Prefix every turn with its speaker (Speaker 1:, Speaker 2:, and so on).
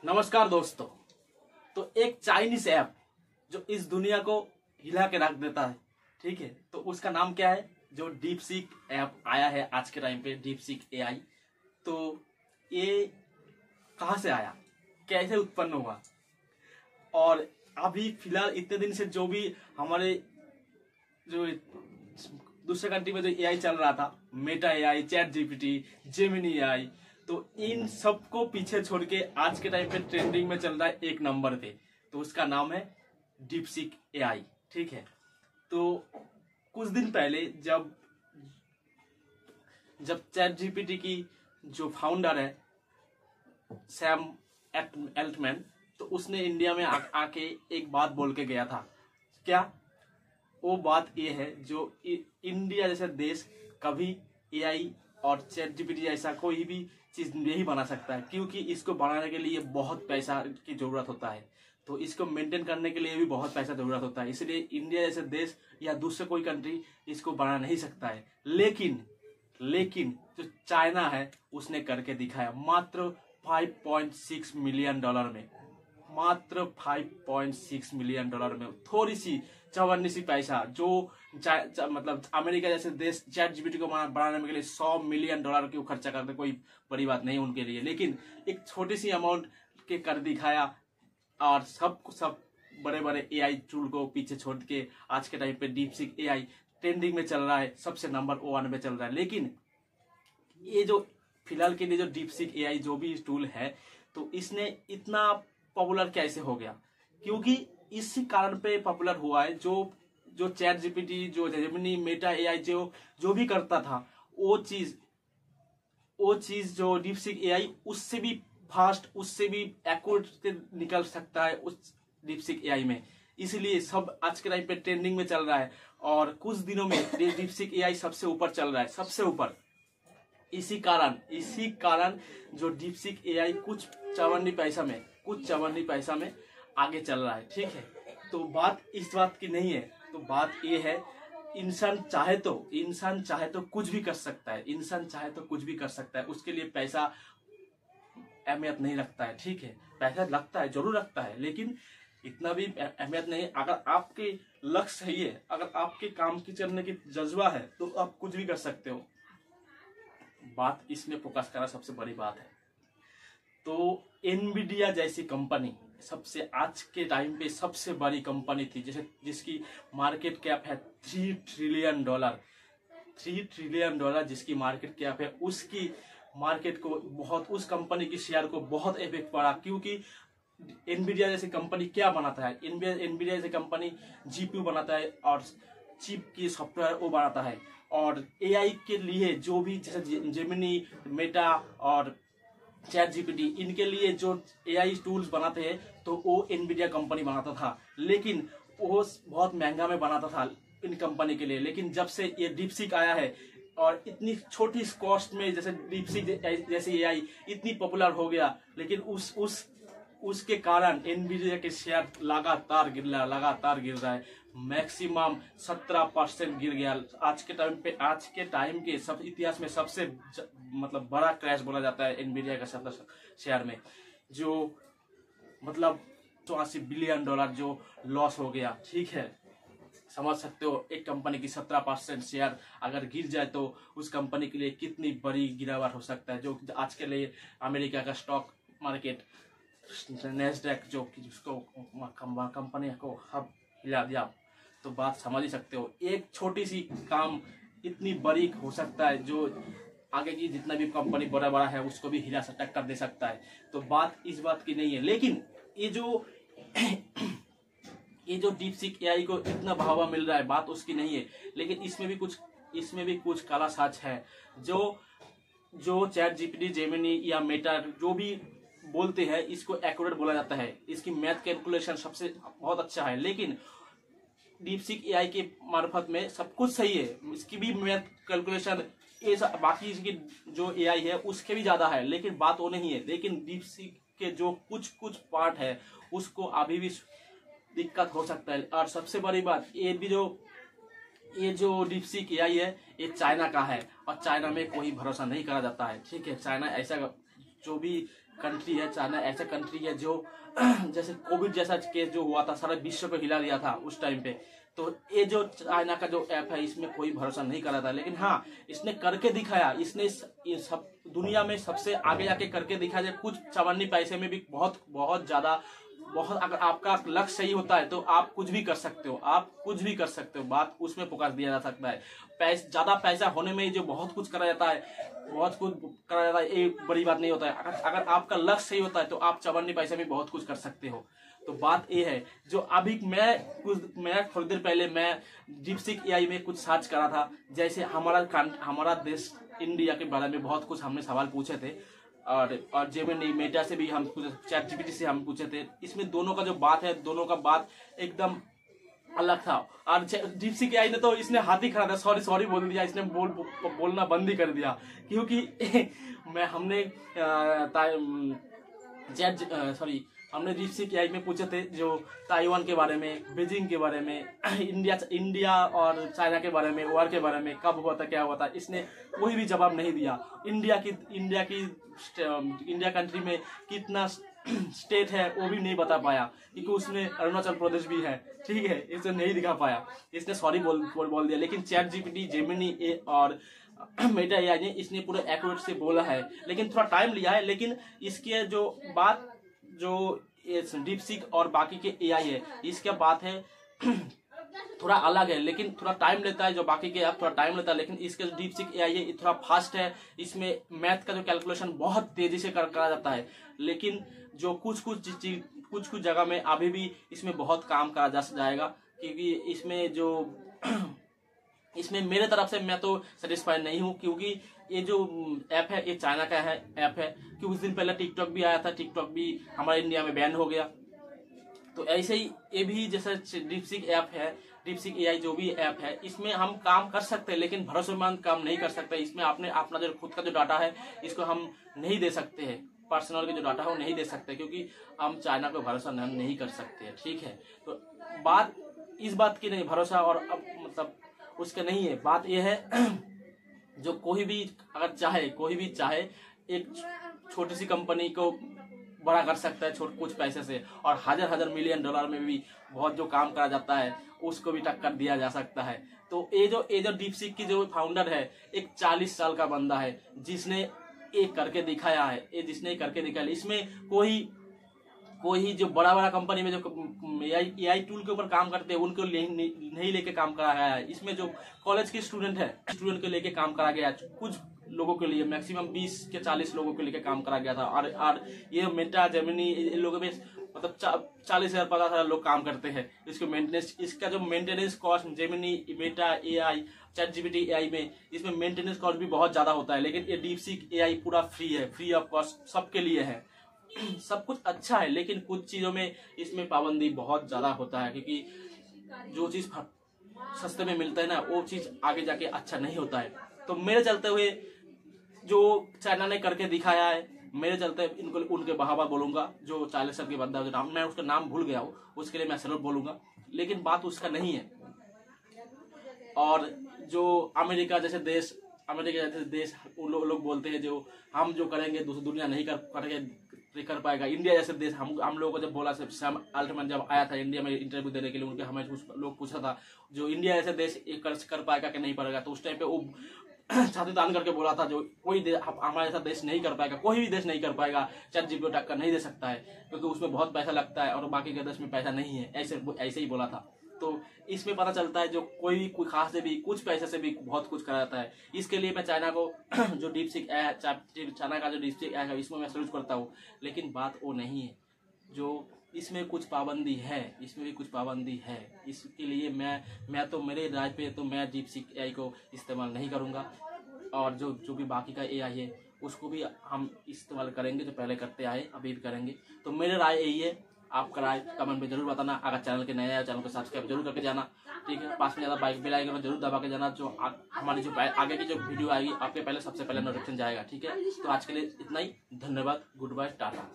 Speaker 1: नमस्कार दोस्तों। तो एक चाइनीज ऐप जो इस दुनिया को हिला के रख देता है, ठीक है, तो उसका नाम क्या है? जो डीपसीक ऐप आया है आज के टाइम पे, डीपसीक एआई। तो ये कहाँ से आया, कैसे उत्पन्न हुआ, और अभी फिलहाल इतने दिन से जो भी हमारे जो दूसरे कंट्री में जो एआई चल रहा था, Meta AI, chat GPT, Gemini AI, तो इन सबको पीछे छोड़ के आज के टाइम पे ट्रेंडिंग में चल रहा है एक नंबर पे। तो उसका नाम है डीपसीक एआई, ठीक है। तो कुछ दिन पहले जब चैट जीपीटी की जो फाउंडर है सैम एल्टमैन, तो उसने इंडिया में आके एक बात बोल के गया था। क्या वो बात ये है, जो इंडिया जैसे देश कभी एआई और चैट जीपीटी जैसा कोई भी चीज नहीं बना सकता है, क्योंकि इसको बनाने के लिए बहुत पैसा की जरूरत होता है। तो इसको मेंटेन करने के लिए भी बहुत पैसा जरूरत होता है, इसलिए इंडिया जैसे देश या दूसरे कोई कंट्री इसको बना नहीं सकता है। लेकिन जो चाइना है उसने करके दिखाया मात्र $5.6 मिलियन में, मात्र $5.6 मिलियन में, थोड़ी सी चवन्नी सी पैसा, जो मतलब अमेरिका जैसे देश चैट जीपीटी को बनाने के लिए $100 मिलियन की खर्चा करते, कोई बड़ी बात नहीं उनके लिए, लेकिन एक छोटी सी अमाउंट के कर दिखाया। और सब बड़े बड़े एआई टूल को पीछे छोड़ के आज के टाइम पे डीपसीक एआई ट्रेंडिंग में चल रहा है, सबसे नंबर 1 पे चल रहा है। लेकिन ये जो फिलहाल के लिए जो डीपसीक एआई जो भी टूल है, तो इसने इतना पॉपुलर कैसे हो गया? क्योंकि इसी कारण पे पॉपुलर हुआ है। जो चैट जीपीटी, जो जेमिनी, मेटा एआई जो भी करता था, वो चीज जो डीपसीक एआई उससे भी फास्ट, उससे भी एक्यूरेट निकल सकता है उस डीपसीक एआई में। इसलिए सब आज के टाइम पे ट्रेंडिंग में चल रहा है, और कुछ दिनों में डीपसीक एआई सबसे ऊपर चल रहा है, सबसे ऊपर। इसी कारण जो डीपसीक एआई कुछ चवन्नी पैसा में आगे चल रहा है, ठीक है। तो बात इस बात की नहीं है, तो बात ये है, इंसान चाहे तो कुछ भी कर सकता है, उसके लिए पैसा अहमियत नहीं रखता है, ठीक है। पैसा लगता है, जरूर लगता है, लेकिन इतना भी अहमियत नहीं। अगर आपके लक्ष्य सही है, अगर आपके काम की करने की जज्बा है, तो आप कुछ भी कर सकते हो। बात इसमें फोकस करना सबसे बड़ी बात है। तो एनवीडिया जैसी कंपनी सबसे आज के टाइम पे सबसे बड़ी कंपनी थी, जिसकी मार्केट कैप है $3 ट्रिलियन, जिसकी मार्केट कैप है, उसकी मार्केट को उस कंपनी की शेयर को बहुत इफेक्ट पड़ा। क्योंकि एनवीडिया जैसी कंपनी क्या बनाता है? एनवीडिया जैसी कंपनी जीपीयू बनाता है और चिप की सॉफ्टवेयर वो बनाता है। और एआई के लिए जो भी जैसे जेमिनी, मेटा और चैट जीपीटी, इनके लिए जो एआई टूल्स बनाते हैं, तो वो एनवीडिया कंपनी बनाता था, लेकिन वो बहुत महंगा में बनाता था इन कंपनी के लिए। लेकिन जब से ये डीपसीक आया है, और इतनी छोटी कॉस्ट में जैसे डीपसीक जैसे एआई इतनी पॉपुलर हो गया, लेकिन उसके कारण एनवीडिया के शेयर लगातार गिर रहा है। मैक्सिमम 17% गिर गया। आज के टाइम के सब इतिहास में सबसे मतलब बड़ा क्रैश बोला जाता है एनवीडिया का शेयर में, जो मतलब $84 बिलियन जो लॉस हो गया, ठीक है। समझ सकते हो, एक कंपनी की 17% शेयर अगर गिर जाए तो उस कंपनी के लिए कितनी बड़ी गिरावट हो सकता है। जो आज के लिए अमेरिका का स्टॉक मार्केट नैस्डैक जिसको कंपनी को हब हिला दिया, तो बात समझ ही सकते हो। एक छोटी सी काम इतनी बड़ी हो सकता है, जो आगे की जितना भी कंपनी बड़ा है उसको भी हिला टक्कर दे सकता है। तो बात इस बात की नहीं है। लेकिन ये जो डीपसीक एआई को इतना बढ़ावा मिल रहा है, बात उसकी नहीं है। लेकिन इसमें भी कुछ काला साच है। जो चैट जीपीटी, जेमिनी या मेटा जो भी बोलते हैं, इसको एक्यूरेट बोला जाता है, इसकी मैथ कैलकुलेशन सबसे बहुत अच्छा है। लेकिन डीपसीक एआई के मार्फत में सब कुछ सही है, इसकी भी मैथ कैलकुलेशन बाकी इसकी जो एआई है उसके भी ज्यादा है, लेकिन बात वो नहीं है। लेकिन डीपसीक के जो कुछ पार्ट है, उसको अभी भी दिक्कत हो सकता है। और सबसे बड़ी बात, ये जो डीपसीक एआई है, ये चाइना का है, और चाइना में कोई भरोसा नहीं करा जाता है, ठीक है। चाइना ऐसा जो भी कंट्री है, चाइना ऐसा कंट्री है जो जैसे कोविड जैसा केस जो हुआ था सारा विश्व को हिला दिया था उस टाइम पे। तो ये जो चाइना का जो ऐप है इसमें कोई भरोसा नहीं कर रहा था, लेकिन हाँ इसने करके दिखाया। इसने सब दुनिया में सबसे आगे आके करके दिखाया। कुछ 54 पैसे में भी बहुत ज्यादा अगर आपका लक्ष्य सही होता है तो आप कुछ भी कर सकते हो, आप कुछ भी कर सकते हो। बात उसमें फोकस दिया जा सकता है। ज्यादा पैसा होने में जो बहुत कुछ करा जाता है, ये बड़ी बात नहीं होता है। अगर आपका लक्ष्य सही होता है तो आप 54 पैसे में बहुत कुछ कर सकते हो। तो बात ये है जो अभी मैं थोड़ी देर पहले मैं डीपसीक एआई में कुछ सर्च करा था। जैसे हमारा देश इंडिया के बारे में बहुत कुछ हमने सवाल पूछे थे और जेमिनी मेटा से भी हम पूछे, चैट जीपीटी से हम पूछे थे। इसमें दोनों का जो बात है, दोनों का बात एकदम अलग था। और डीपसीक एआई ने तो इसने हाथ ही खड़ा था, सॉरी बोल दिया। इसने बोलना बंद ही कर दिया क्योंकि हमने डीपसीक एआई में पूछे थे जो ताइवान के बारे में, बीजिंग के बारे में, इंडिया और चाइना के बारे में, वॉर के बारे में, कब हुआ था, क्या हुआ था। इसने कोई भी जवाब नहीं दिया। इंडिया कंट्री में कितना स्टेट है वो भी नहीं बता पाया क्योंकि उसमें अरुणाचल प्रदेश भी है, ठीक है, इसे नहीं दिखा पाया। इसने सॉरी बोल दिया। लेकिन चैट जीपीटी, जेमिनी और मेटा एआई ने इसने पूरा एक्यूरेट से बोला है, लेकिन थोड़ा टाइम लिया है। लेकिन इसके जो बात जो डीपसीक और बाकी के एआई है, इसके बात है थोड़ा अलग है, लेकिन थोड़ा टाइम लेता है। जो बाकी के ऐप थोड़ा टाइम लेता है, लेकिन इसके जो डीपसीक एआई है थोड़ा फास्ट है। इसमें मैथ का जो कैलकुलेशन बहुत तेजी से करा जाता है। लेकिन जो कुछ जगह में अभी भी इसमें बहुत काम करा जाएगा क्योंकि इसमें मेरे तरफ से मैं तो सेटिस्फाइड नहीं हूँ क्योंकि ये जो ऐप है ये चाइना का है ऐप है। कि उस दिन पहले टिकटॉक भी आया था, टिकटॉक भी हमारे इंडिया में बैन हो गया। तो ऐसे ही ये भी जैसे डीपसीक ऐप है, डीपसीक एआई जो भी ऐप है, इसमें हम काम कर सकते हैं लेकिन भरोसेमंद काम नहीं कर सकते। इसमें अपना जो खुद का जो डाटा है इसको हम नहीं दे सकते हैं। पर्सनल के जो डाटा है वो नहीं दे सकते क्योंकि हम चाइना को भरोसा नहीं कर सकते हैं, ठीक है। तो बात इस बात की नहीं, भरोसा और अब मतलब उसके नहीं है। बात यह है जो कोई भी चाहे एक छोटी सी कंपनी को बड़ा कर सकता है कुछ पैसे से, और हजार मिलियन डॉलर में भी बहुत जो काम करा जाता है उसको भी टक्कर दिया जा सकता है। तो ये जो डीपसीक की जो फाउंडर है एक 40 साल का बंदा है जिसने ये करके दिखाया है। इसमें कोई जो बड़ा कंपनी में जो एआई टूल के ऊपर काम करते हैं उनको नहीं लेके काम करा गया है। इसमें जो कॉलेज के स्टूडेंट को लेके काम करा गया है। कुछ लोगों के लिए मैक्सिमम 20 के 40 लोगों के लेके काम करा गया था। और ये मेटा, जेमिनी, इन लोगों में मतलब 40,000 50,000 लोग काम करते हैं। इसका जो maintenance cost Gemini, Meta AI, chat GPT AI में इसमें मेंटेनेंस कॉस्ट भी बहुत ज्यादा होता है। लेकिन ये डीपसीक एआई पूरा फ्री है, फ्री ऑफ कॉस्ट सबके लिए है। सब कुछ अच्छा है लेकिन कुछ चीजों में इसमें पाबंदी बहुत ज्यादा होता है क्योंकि जो चीज सस्ते में मिलता है ना वो चीज आगे जाके अच्छा नहीं होता है। तो मेरे चलते हुए जो चाइना ने करके दिखाया है, मेरे चलते उनके बहावा बोलूंगा। जो 40 साल के बंदा है, मैं उसका नाम भूल गया हूँ, उसके लिए मैं सैल्यूट बोलूंगा, लेकिन बात उसका नहीं है। और जो अमेरिका जैसे देश लोग बोलते हैं जो हम जो करेंगे दूसरी दुनिया नहीं कर पाएगा। इंडिया जैसे देश हम लोगों को जब बोला, सैम अल्टमैन जब आया था इंडिया में इंटरव्यू देने के लिए, उनके हमें लोग पूछा था जो इंडिया जैसे देश कर पाएगा कि नहीं पाएगा। तो उस टाइम पे वो छाती तान करके बोला था जो कोई देश हमारे ऐसा देश नहीं कर पाएगा, कोई भी देश नहीं कर पाएगा, चैट जीपीटी टक्कर नहीं दे सकता है क्योंकि उसमें बहुत पैसा लगता है और बाकी के देश में पैसा नहीं है। ऐसे ही बोला था। तो इसमें पता चलता है जो कोई खास से भी कुछ पैसे से भी बहुत कुछ करा जाता है। इसके लिए मैं चाइना को जो डीपसीक चाइना का जो डीपसीक है इसमें मैं सैल्यूट करता हूँ। लेकिन बात वो नहीं है जो इसमें कुछ पाबंदी है, इसमें भी कुछ पाबंदी है। इसके लिए मैं तो मेरे राय पे तो मैं डीपसीक एआई को इस्तेमाल नहीं करूँगा। और जो भी बाकी का एआई है उसको भी हम इस्तेमाल करेंगे, जो पहले करते आए अभी भी करेंगे। तो मेरे राय यही है, आपका राय कमेंट में जरूर बताना। अगर चैनल के नए आए चैनल को सब्सक्राइब जरूर करके जाना, ठीक है। पास में ज़्यादा बेल आइकन जरूर दबा के जाना, जो हमारी जो आगे की जो वीडियो आएगी आपके सबसे पहले नोटिफिकेशन जाएगा, ठीक है। तो आज के लिए इतना ही, धन्यवाद, गुड बाय, टाटा।